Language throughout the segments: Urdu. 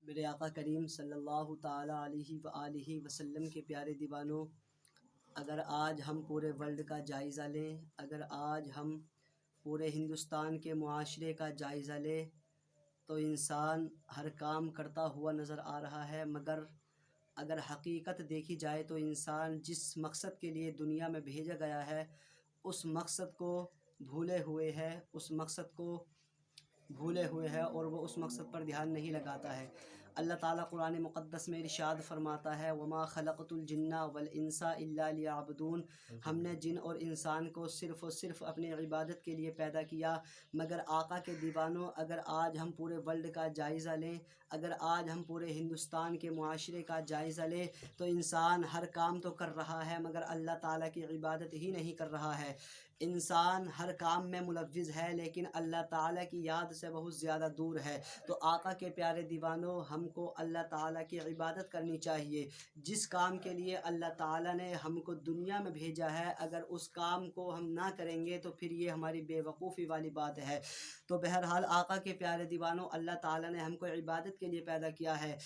میرے آقا کریم صلی اللہ تعالیٰ علیہ وآلہ وسلم کے پیارے دیوانوں، اگر آج ہم پورے ورلڈ کا جائزہ لیں، اگر آج ہم پورے ہندوستان کے معاشرے کا جائزہ لیں تو انسان ہر کام کرتا ہوا نظر آ رہا ہے، مگر اگر حقیقت دیکھی جائے تو انسان جس مقصد کے لیے دنیا میں بھیجا گیا ہے اس مقصد کو بھولے ہوئے ہے، اس مقصد کو بھولے ہوئے ہے اور وہ اس مقصد پر دھیان نہیں لگاتا ہے۔ اللہ تعالیٰ قرآن مقدس میں ارشاد فرماتا ہے وَمَا خَلَقْتُ الْجِنَّ وَالْإِنسَ إِلَّا لِيَعْبُدُونَ، ہم نے جن اور انسان کو صرف اور صرف اپنی عبادت کے لیے پیدا کیا۔ مگر آقا کے دیوانوں، اگر آج ہم پورے ورلڈ کا جائزہ لیں، اگر آج ہم پورے ہندوستان کے معاشرے کا جائزہ لیں تو انسان ہر کام تو کر رہا ہے مگر اللہ تعالیٰ کی عبادت ہی نہیں کر رہا ہے۔ انسان ہر کام میں ملوث ہے لیکن اللہ تعالیٰ کی یاد سے بہت زیادہ دور ہے۔ تو آقا کے پیارے دیوانوں، ہم کو اللہ تعالیٰ کی عبادت کرنی چاہیے۔ جس کام کے لیے اللہ تعالیٰ نے ہم کو دنیا میں بھیجا ہے، اگر اس کام کو ہم نہ کریں گے تو پھر یہ ہماری بے وقوفی والی بات ہے۔ تو بہرحال آقا کے پیارے دیوانوں، اللہ تعالیٰ نے ہم کو عبادت کے لیے پیدا کیا ہے۔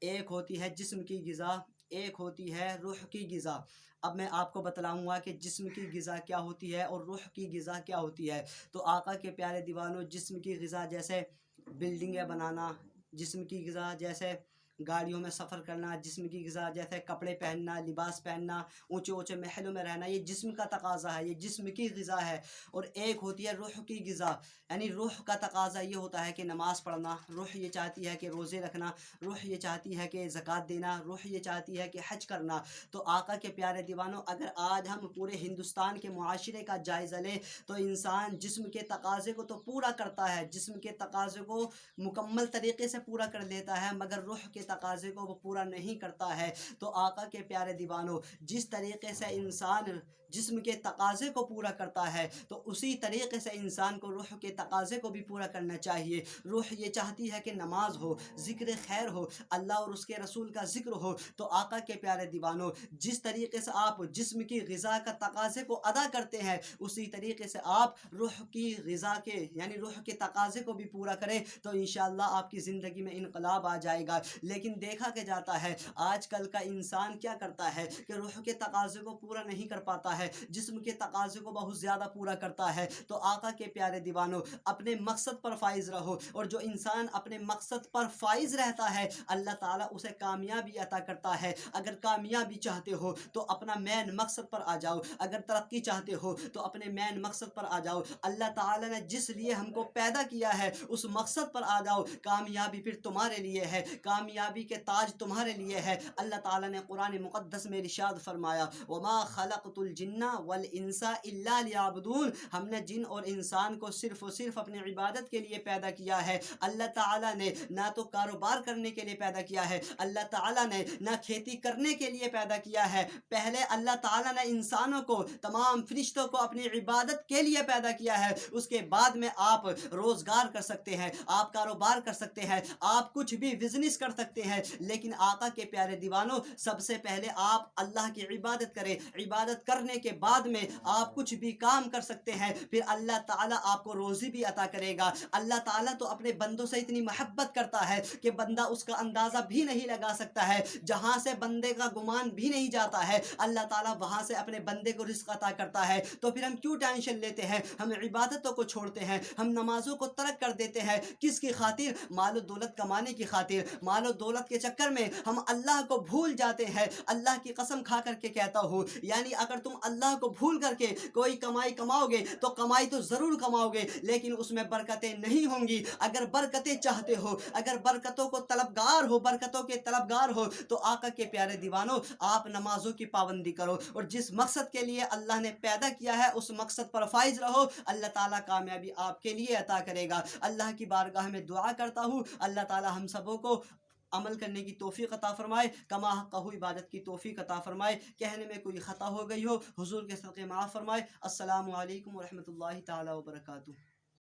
ایک ہوتی ہے جسم کی غذا، ایک ہوتی ہے روح کی غذا۔ اب میں آپ کو بتلاؤں گا کہ جسم کی غذا کیا ہوتی ہے اور روح کی غذا کیا ہوتی ہے۔ تو آقا کے پیارے دیوانوں، جسم کی غذا جیسے بلڈنگیں بنانا، جسم کی غذا جیسے گاڑیوں میں سفر کرنا، جسم کی غذا جیسے کپڑے پہننا، لباس پہننا، اونچے اونچے محلوں میں رہنا، یہ جسم کا تقاضا ہے، یہ جسم کی غذا ہے۔ اور ایک ہوتی ہے روح کی غذا، یعنی روح کا تقاضا یہ ہوتا ہے کہ نماز پڑھنا، روح یہ چاہتی ہے کہ روزے رکھنا، روح یہ چاہتی ہے کہ زکوٰۃ دینا، روح یہ چاہتی ہے کہ حج کرنا۔ تو آقا کے پیارے دیوانوں، اگر آج ہم پورے ہندوستان کے معاشرے کا جائزہ لیں تو انسان جسم کے تقاضے کو تو پورا کرتا ہے، جسم کے تقاضے کو مکمل طریقے سے پورا کر لیتا ہے مگر روح کے تقاضے کو وہ پورا نہیں کرتا ہے۔ تو آقا کے پیارے دیوانوں، جس طریقے سے انسان جسم کے تقاضے کو پورا کرتا ہے تو اسی طریقے سے انسان کو روح کے تقاضے کو بھی پورا کرنا چاہیے۔ روح یہ چاہتی ہے کہ نماز ہو، ذکر خیر ہو، اللہ اور اس کے رسول کا ذکر ہو۔ تو آقا کے پیارے دیوانوں، جس طریقے سے آپ جسم کی غذا کا تقاضے کو ادا کرتے ہیں اسی طریقے سے آپ روح کی غذا کے یعنی روح کے تقاضے کو بھی پورا کریں تو انشاءاللہ آپ کی زندگی میں انقلاب آ جائے گا۔ لیکن دیکھا کہ جاتا ہے آج کل کا انسان کیا کرتا ہے کہ روح کے تقاضے کو پورا نہیں کر پاتا ہے، جسم کے تقاضے کو بہت زیادہ پورا کرتا ہے۔ تو آقا کے پیارے دیوانوں، اپنے مقصد پر فائز رہو، اور جو انسان اپنے مقصد پر فائز رہتا ہے اللہ تعالیٰ اسے کامیابی عطا کرتا ہے۔ اگر کامیابی چاہتے ہو تو اپنا مین مقصد پر آ جاؤ، اگر ترقی چاہتے ہو تو اپنے مین مقصد پر آ جاؤ۔ اللہ تعالیٰ نے جس لیے ہم کو پیدا کیا ہے اس مقصد پر آ جاؤ، کامیابی پھر تمہارے لیے ہے، کامیابی کے تاج تمہارے لیے ہے۔ اللہ تعالیٰ نے قرآن مقدس میں ارشاد فرمایا وَمَا خَلَقْتُ الْجِنَّ وَالْإِنسَ إِلَّا لِيَعْبُدُونَ، ہم نے جن اور انسان کو صرف اور صرف اپنی عبادت کے لیے پیدا کیا ہے۔ اللہ تعالیٰ نے نہ تو کاروبار کرنے کے لیے پیدا کیا ہے، اللہ تعالیٰ نے نہ کھیتی کرنے کے لیے پیدا کیا ہے۔ پہلے اللہ تعالیٰ نے انسانوں کو، تمام فرشتوں کو اپنی عبادت کے لیے پیدا کیا ہے، اس کے بعد میں آپ روزگار کر سکتے ہیں، آپ کاروبار کر سکتے ہیں، آپ کچھ بھی بزنس کر سکتے ہیں، لیکن آقا کے پیارے دیوانوں، سب سے پہلے آپ اللہ کی عبادت کریں۔ عبادت کرنے کے بعد میں آپ کچھ بھی کام کر سکتے ہیں، پھر اللہ تعالیٰ آپ کو روزی بھی عطا کرے گا۔ اللہ تعالیٰ تو اپنے بندوں سے اتنی محبت کرتا ہے کہ بندہ اس کا اندازہ بھی نہیں لگا سکتا ہے، جہاں سے بندے کا گمان بھی نہیں جاتا ہے اللہ تعالیٰ وہاں سے اپنے بندے کو رزق عطا کرتا ہے۔ تو پھر ہم کیوں ٹینشن لیتے ہیں، ہم عبادتوں کو چھوڑتے ہیں، ہم نمازوں کو ترک کر دیتے ہیں، کس کی خاطر؟ مال و دولت کمانے کی خاطر۔ مال و دولت کے چکر میں ہم اللہ کو بھول جاتے ہیں۔ اللہ کی قسم کھا کر کے کہتا ہوں، یعنی اگر تم اللہ کو بھول کر کے کوئی کمائی کماؤ گے تو کمائی تو ضرور کماؤ گے لیکن اس میں برکتیں نہیں ہوں گی۔ اگر برکتیں چاہتے ہو، اگر برکتوں کو طلبگار ہو، برکتوں کے طلبگار ہو تو آقا کے پیارے دیوانوں، آپ نمازوں کی پابندی کرو اور جس مقصد کے لیے اللہ نے پیدا کیا ہے اس مقصد پر فائز رہو، اللہ تعالیٰ کامیابی آپ کے لیے عطا کرے گا۔ اللہ کی بارگاہ میں دعا کرتا ہوں اللہ تعالیٰ ہم سبوں کو عمل کرنے کی توفیق عطا فرمائے، کما حقہ عبادت کی توفیق عطا فرمائے۔ کہنے میں کوئی خطا ہو گئی ہو حضور کے صدقے معاف فرمائے۔ السلام علیکم ورحمۃ اللہ تعالیٰ وبرکاتہ۔